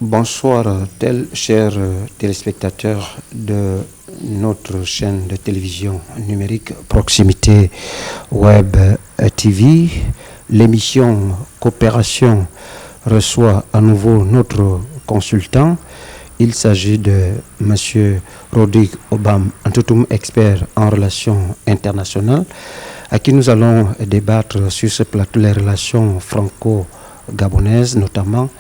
Bonsoir, chers téléspectateurs de notre chaîne de télévision numérique Proximité Web TV. L'émission Coopération reçoit à nouveau notre consultant. Il s'agit de M. Rodrigue Obam Antoutoum, expert en relations internationales, à qui nous allons débattre sur ce plateau les relations franco-gabonaises, notamment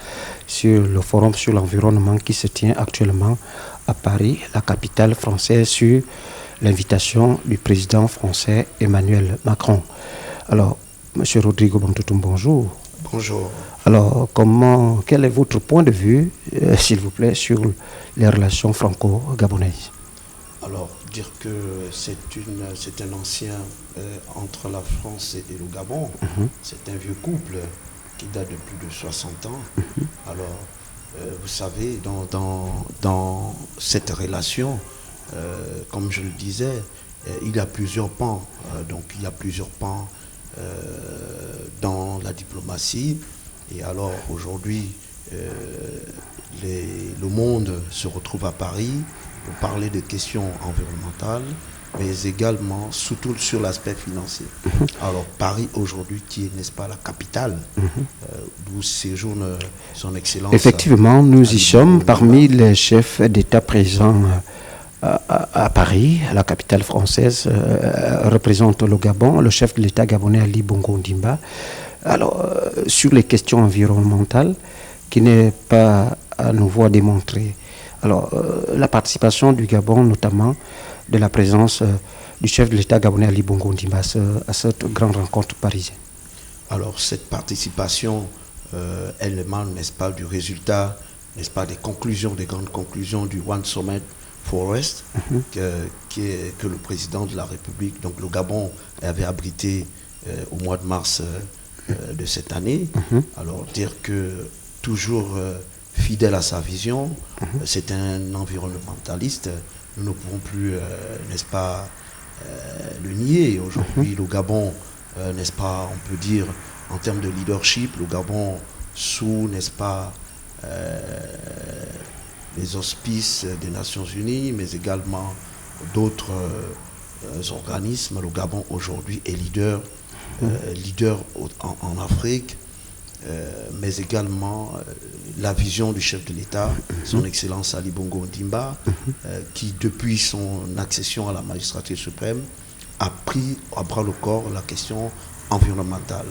sur le forum sur l'environnement qui se tient actuellement à Paris, la capitale française, sur l'invitation du président français Emmanuel Macron. Alors, M. Rodrigue Obam Antoutoum, bonjour. Bonjour. Alors, quel est votre point de vue, s'il vous plaît, sur les relations franco-gabonaises? Alors, dire que c'est un ancien entre la France et le Gabon, c'est un vieux couple qui date de plus de 60 ans. Alors, vous savez, dans cette relation, comme je le disais, il y a plusieurs pans. Donc, il y a plusieurs pans dans la diplomatie. Et alors, aujourd'hui, le monde se retrouve à Paris pour parler de questions environnementales, mais également, surtout sur l'aspect financier. Alors, Paris, aujourd'hui, qui est, n'est-ce pas, la capitale, d'où séjourne son Excellence. Effectivement, nous y sommes parmi les chefs d'État présents à Paris, la capitale française, représente le Gabon, le chef de l'État gabonais Ali Bongo Ondimba. Alors, sur les questions environnementales, qui n'est pas à nouveau à démontrer. Alors, la participation du Gabon, notamment de la présence du chef de l'État gabonais Ali Bongo Ondimba à cette grande rencontre parisienne. Alors, cette participation, elle émane, n'est-ce pas, du résultat, n'est-ce pas, des grandes conclusions du One Summit Forest, que le président de la République, donc le Gabon, avait abrité au mois de mars de cette année. Alors, dire que toujours fidèle à sa vision, c'est un environnementaliste. Nous ne pouvons plus, n'est-ce pas, le nier. Aujourd'hui, le Gabon, n'est-ce pas, on peut dire, en termes de leadership, le Gabon sous, n'est-ce pas, les auspices des Nations Unies, mais également d'autres organismes. Le Gabon aujourd'hui est leader en Afrique, mais également la vision du chef de l'État, son Excellence Ali Bongo Ondimba, qui depuis son accession à la magistrature suprême a pris à bras le corps la question environnementale.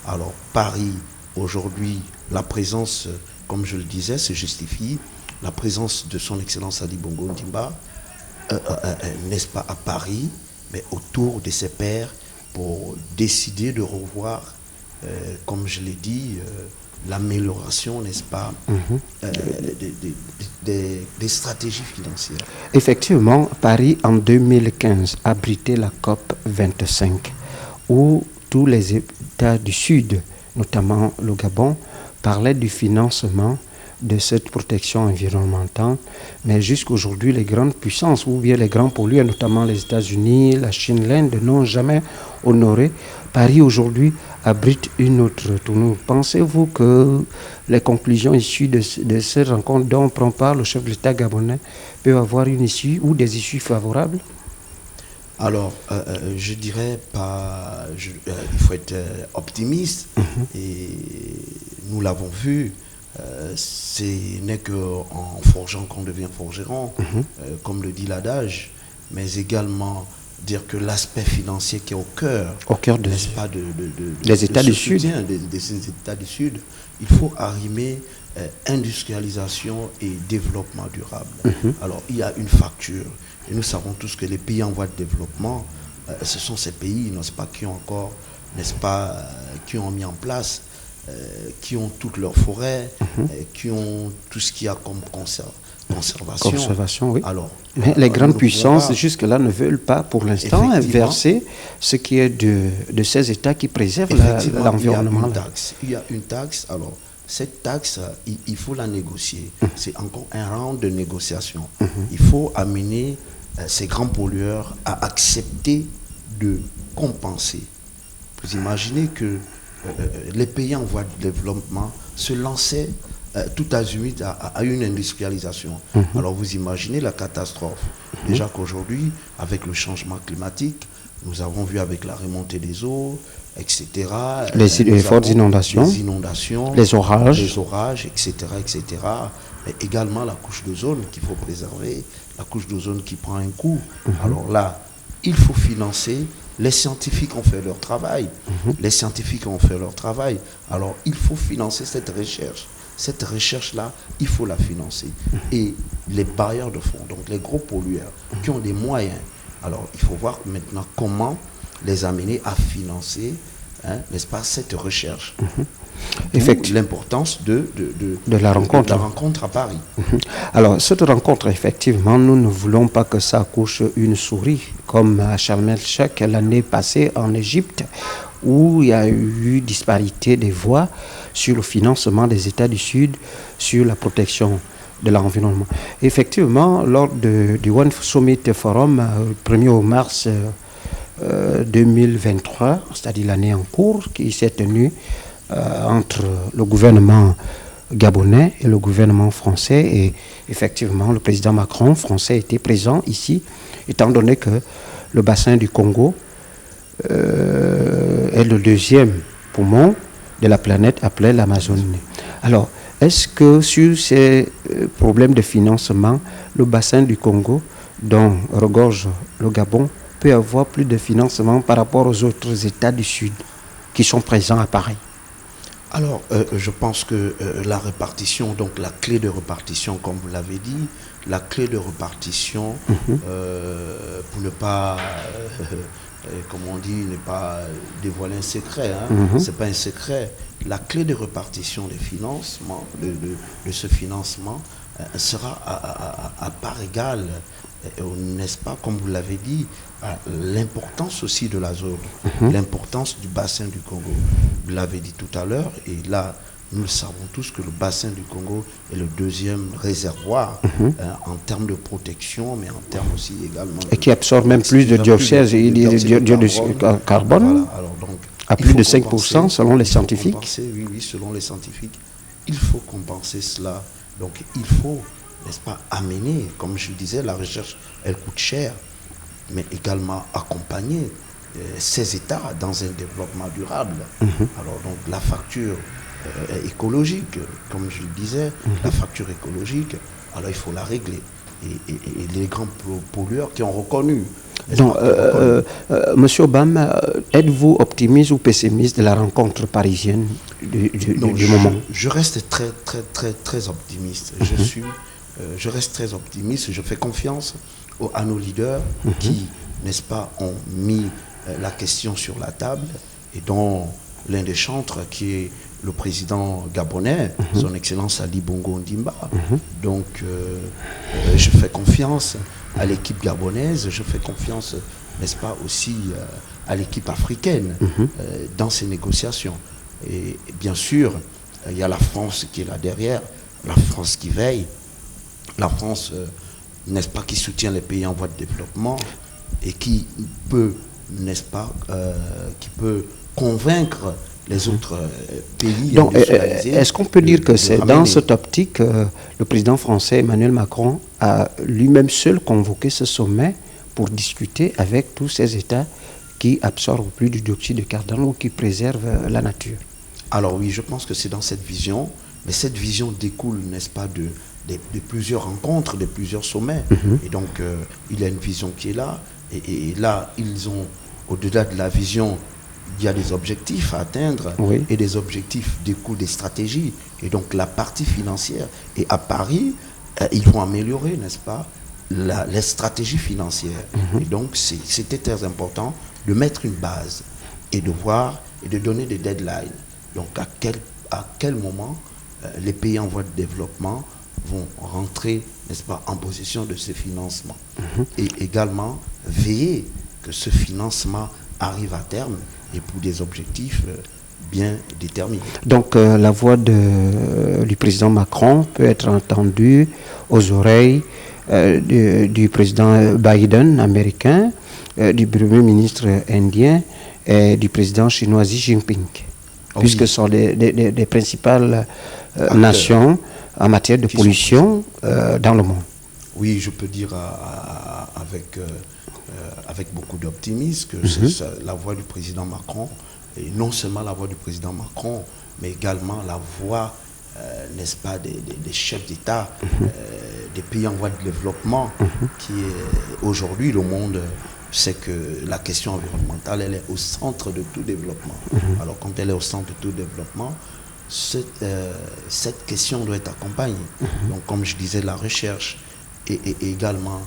Alors Paris, aujourd'hui, la présence, comme je le disais, se justifie, la présence de son Excellence Ali Bongo Ondimba, n'est-ce pas, à Paris, mais autour de ses pairs, pour décider de revoir, comme je l'ai dit, l'amélioration, n'est-ce pas, des stratégies financières. Effectivement, Paris en 2015 abritait la COP 25, où tous les États du Sud, notamment le Gabon, parlaient du financement de cette protection environnementale, mais jusqu'aujourd'hui, les grandes puissances ou bien les grands pollueurs, notamment les États-Unis, la Chine, l'Inde, n'ont jamais honoré. Paris aujourd'hui abrite une autre tournure. Pensez-vous que les conclusions issues de cette rencontre dont prend part le chef de l'État gabonais peuvent avoir une issue ou des issues favorables? Alors, je dirais pas. Il faut être optimiste, et nous l'avons vu. Ce n'est qu'en forgeant qu'on devient forgeron, comme le dit l'adage, mais également dire que l'aspect financier qui est au cœur n'est-ce pas, des États du Sud, des États du Sud, il faut arrimer industrialisation et développement durable. Alors, il y a une facture, et nous savons tous que les pays en voie de développement, ce sont ces pays, n'est-ce pas, qui ont encore, n'est-ce pas, qui ont mis en place, qui ont toutes leurs forêts, qui ont tout ce qu'il y a comme conservation. Oui. Alors, mais les grandes puissances, jusque-là, ne veulent pas, pour l'instant, verser ce qui est de ces États qui préservent l'environnement. Il y a une taxe. Alors, cette taxe, il faut la négocier. C'est encore un round de négociation. Il faut amener ces grands pollueurs à accepter de compenser. Vous imaginez que les pays en voie de développement se lançaient tout azimut à une industrialisation. Alors vous imaginez la catastrophe. Déjà qu'aujourd'hui, avec le changement climatique, nous avons vu avec la remontée des eaux, etc. Les fortes inondations, les orages, etc., etc. Mais également la couche d'ozone qu'il faut préserver, la couche d'ozone qui prend un coup. Alors là, il faut financer. Les scientifiques ont fait leur travail. Les scientifiques ont fait leur travail. Alors, il faut financer cette recherche. Cette recherche-là, il faut la financer. Et les bailleurs de fonds, donc les gros pollueurs, qui ont des moyens, alors il faut voir maintenant comment les amener à financer, n'est-ce pas, cette recherche. Effectivement. L'importance de la rencontre à Paris. Alors, cette rencontre, effectivement, nous ne voulons pas que ça accouche une souris, comme à Sharm el-Sheikh l'année passée en Égypte, où il y a eu disparité des voix sur le financement des États du Sud, sur la protection de l'environnement. Effectivement, lors du One Summit Forum, 1er mars 2023, c'est-à-dire l'année en cours, qui s'est tenue entre le gouvernement gabonais et le gouvernement français, et effectivement le président Macron français était présent ici, étant donné que le bassin du Congo est le deuxième poumon de la planète après l'Amazonie. Alors, est-ce que sur ces problèmes de financement, le bassin du Congo, dont regorge le Gabon, peut avoir plus de financement par rapport aux autres États du Sud qui sont présents à Paris? Alors, je pense que la répartition, donc la clé de répartition, comme vous l'avez dit, la clé de répartition, pour ne pas, comme on dit, ne pas dévoiler un secret, c'est pas un secret, la clé de répartition des financements, de ce financement, sera à part égale, n'est-ce pas, comme vous l'avez dit, l'importance aussi de la zone, l'importance du bassin du Congo. Vous l'avez dit tout à l'heure, et là, nous le savons tous que le bassin du Congo est le deuxième réservoir en termes de protection, mais en termes aussi également... Et qui absorbe même plus de dioxyde de carbone, voilà. Alors, donc, à plus de 5% selon les scientifiques. Oui, selon les scientifiques. Il faut compenser cela. Donc, il faut, n'est-ce pas, amener, comme je disais, la recherche, elle coûte cher, mais également accompagner ces États dans un développement durable. Alors donc la facture écologique, comme je le disais, la facture écologique, alors il faut la régler. Et les grands pollueurs qui ont reconnu. Donc, Monsieur Obama, êtes-vous optimiste ou pessimiste de la rencontre parisienne du moment? Je reste très optimiste. Je reste très optimiste. Je fais confiance à nos leaders qui, n'est-ce pas, ont mis la question sur la table, et dont l'un des chantres qui est le président gabonais, son Excellence Ali Bongo Ondimba. Donc, je fais confiance à l'équipe gabonaise, je fais confiance, n'est-ce pas, aussi à l'équipe africaine dans ces négociations. Et bien sûr, il y a la France qui est là derrière, la France qui veille, la France, n'est-ce pas, qui soutient les pays en voie de développement et qui peut, n'est-ce pas, qui peut convaincre les autres pays. Donc, est-ce qu'on peut dire que c'est dans cette optique que le président français Emmanuel Macron a lui-même seul convoqué ce sommet pour discuter avec tous ces États qui absorbent plus du dioxyde de carbone ou qui préservent la nature? Alors oui, je pense que c'est dans cette vision, mais cette vision découle, n'est-ce pas, de plusieurs rencontres, de plusieurs sommets. Et donc, il y a une vision qui est là. Et là, ils ont, au-delà de la vision, il y a des objectifs à atteindre. Et des objectifs découlent des stratégies. Et donc, la partie financière. Et à Paris, ils vont améliorer, n'est-ce pas, les stratégies financières. Et donc, c'était très important de mettre une base et de voir et de donner des deadlines. Donc, à quel moment les pays en voie de développement vont rentrer, n'est-ce pas, en possession de ce financement. Et également veiller que ce financement arrive à terme et pour des objectifs bien déterminés. Donc la voix du président Macron peut être entendue aux oreilles du président Biden américain, du premier ministre indien et du président chinois Xi Jinping. puisque ce sont des principales nations en matière de pollution dans le monde. Oui, je peux dire avec beaucoup d'optimisme que c'est la voix du président Macron, et non seulement la voix du président Macron, mais également la voix, n'est-ce pas, des chefs d'État des pays en voie de développement, qui est aujourd'hui le monde sait que la question environnementale, elle est au centre de tout développement. Alors quand elle est au centre de tout développement, cette question doit être accompagnée. Donc comme je disais, la recherche et également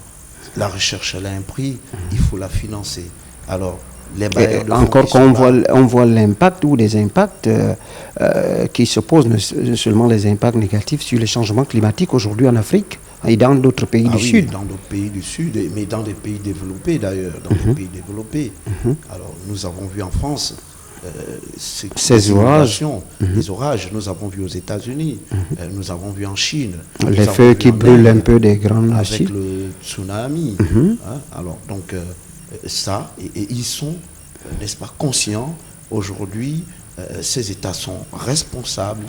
la recherche, elle a un prix, il faut la financer. Alors les bailleurs de fonds encore quand on voit l'impact ou des impacts qui se posent, seulement les impacts négatifs sur les changements climatiques aujourd'hui en Afrique et dans d'autres pays du Sud. Dans d'autres pays du Sud, mais dans des pays développés d'ailleurs, dans des pays développés. Alors nous avons vu en France ces orages. Les orages, nous avons vu aux États-Unis, nous avons vu en Chine. Les feux qui brûlent un peu des grandes nations. Avec le tsunami. Alors donc ça, et ils sont, n'est-ce pas, conscients. Aujourd'hui, ces États sont responsables,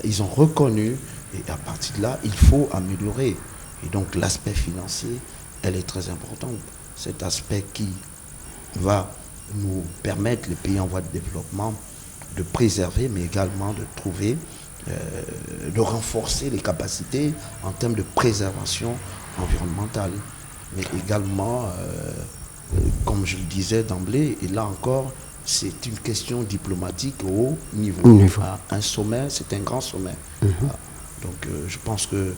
ils ont reconnu, et à partir de là, il faut améliorer. Et donc l'aspect financier, elle est très importante. Cet aspect qui va nous permettre, les pays en voie de développement, de préserver, mais également de trouver, de renforcer les capacités en termes de préservation environnementale. Mais également, comme je le disais d'emblée, et là encore, c'est une question diplomatique au haut niveau. Un sommet, c'est un grand sommet. Donc je pense que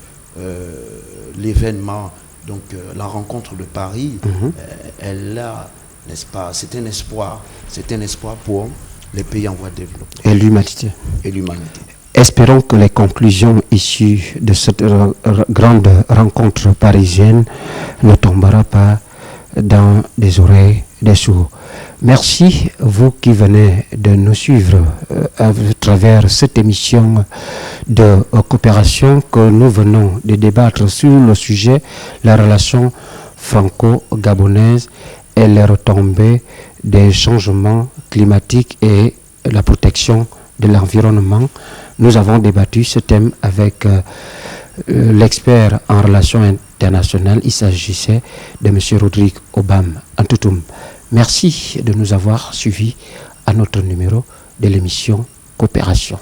l'événement, donc la rencontre de Paris, elle a, n'est-ce pas, c'est un espoir pour les pays en voie de développement. Et l'humanité. Espérons que les conclusions issues de cette grande rencontre parisienne ne tomberont pas dans des oreilles des sourds. Merci, vous qui venez de nous suivre à travers cette émission de coopération que nous venons de débattre sur le sujet, la relation franco-gabonaise et les retombées des changements climatiques et la protection de l'environnement. Nous avons débattu ce thème avec l'expert en relations internationales. Il s'agissait de M. Rodrigue Obam Antoutoum. Merci de nous avoir suivis à notre numéro de l'émission Coopération.